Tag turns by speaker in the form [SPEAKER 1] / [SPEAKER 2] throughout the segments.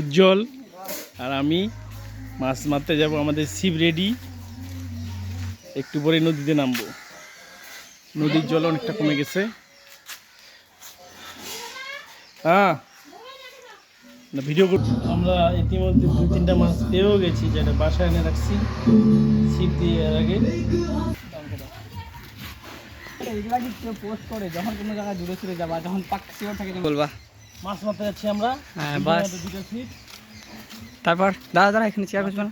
[SPEAKER 1] উজ্জ্বল আর আমি মাছ মারতে যাব। আমাদের ছিপ রেডি, একটু পরে নদীতে নামবো। নদীর জল অনেকটা কমে গেছে। হ্যাঁ, ভিডিও আমরা ইতিমধ্যে 2-3টা মাছ পেয়েও গেছি, যেটা বাসায় এনে রাখছি ছিপ দিয়ে। এর আগে
[SPEAKER 2] এগুলা কি কেউ পোস্ট করে যখন কোনো জায়গায় দূরে ফিরে যাবা, যখন পাক শিওর থাকে বলবা
[SPEAKER 1] মাছ মারতে যাচ্ছি আমরা।
[SPEAKER 2] হ্যাঁ বাস।
[SPEAKER 1] দুটো ছিপ,
[SPEAKER 2] তারপর দাদা দাদা এখানে চেয়ার বসবেন।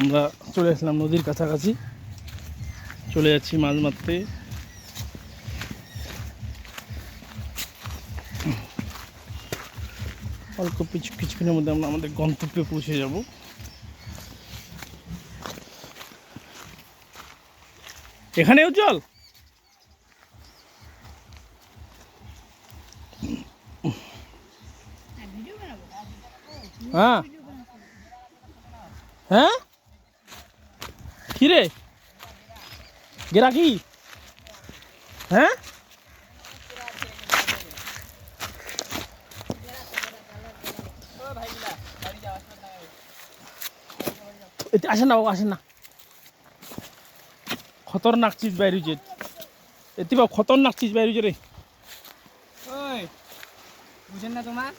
[SPEAKER 1] আমরা চলে আসলাম নদীর কাছাকাছি, চলে যাচ্ছি মাছ মারতে। অল্প কিছুক্ষণের মধ্যে আমরা আমাদের গন্তব্যে পৌঁছে যাব। এখানে উজ্জ্বল, হ্যাঁ হ্যাঁ, কিরে গেরা কি? হ্যাঁ, আসেন না বাবু, আসেন না। খতরনাক চিজ বাইর হয়েছে, এতে বাবু খতরনাক চিজ বাইর হয়েছে রে।
[SPEAKER 2] ওই বুঝেন না তোমার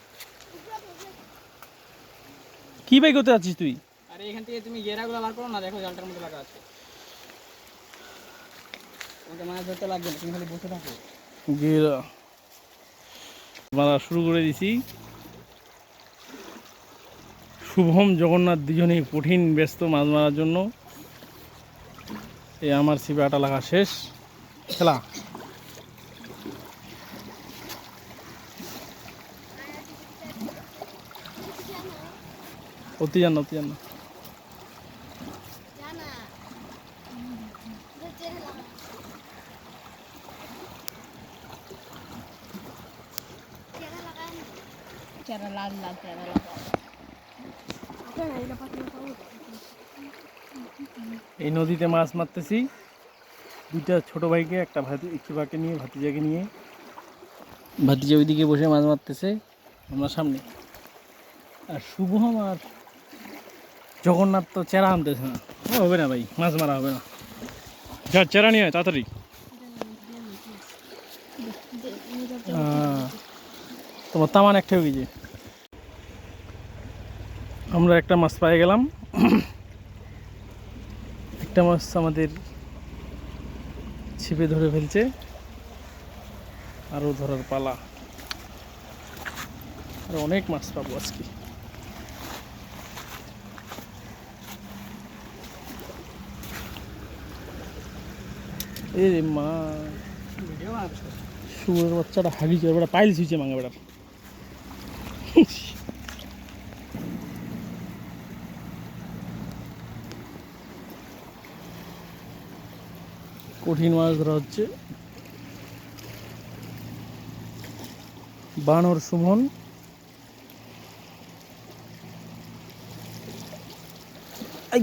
[SPEAKER 1] কি বাই করতে যাচ্ছিস তুই?
[SPEAKER 2] আরে এখান থেকে তুমি গেরাগুলো বার করো না, দেখো জালটার মধ্যে লাগা আছে। তোমাকে মাছ ধরতে লাগবে না, তুমি খালি বসে থাকো।
[SPEAKER 1] গেরা মারা শুরু করে দিছি। শুভম জগন্নাথ দুজনেই কঠিন ব্যস্ত মাছ মারার জন্য। এই আমার ছিপে আটা লাগা শেষ। খেলা অতি জান অতি জান। এই নদীতে মাছ মারতেছি, দুইটা ছোট ভাইকে, একটা ভাতিজাকে নিয়ে, ভাতিজা ওইদিকে বসে মাছ মারতেছে আমার সামনে। আর শুভম আর জগন্নাথ তো চেরা আনতেছে না। হবে না ভাই, মাছ মারা হবে না। যা চেরা নিয়ে আয় তাড়াতাড়ি। তোমার তামান একটা হয়ে গেছে। আমরা একটা মাছ পাই গেলাম। একটা মাছ আমাদের ছিপে ধরে ফেলছে, আরও ধরার পালা। আর অনেক মাছ পাবো আজকে। এই মা, শুয়োর বাচ্চাটা হাগিছে, বেটা পাইলস হয়েছে মাঙ্গা বেটার। কঠিন মাছ ধরা হচ্ছে। বানর সুমন, আই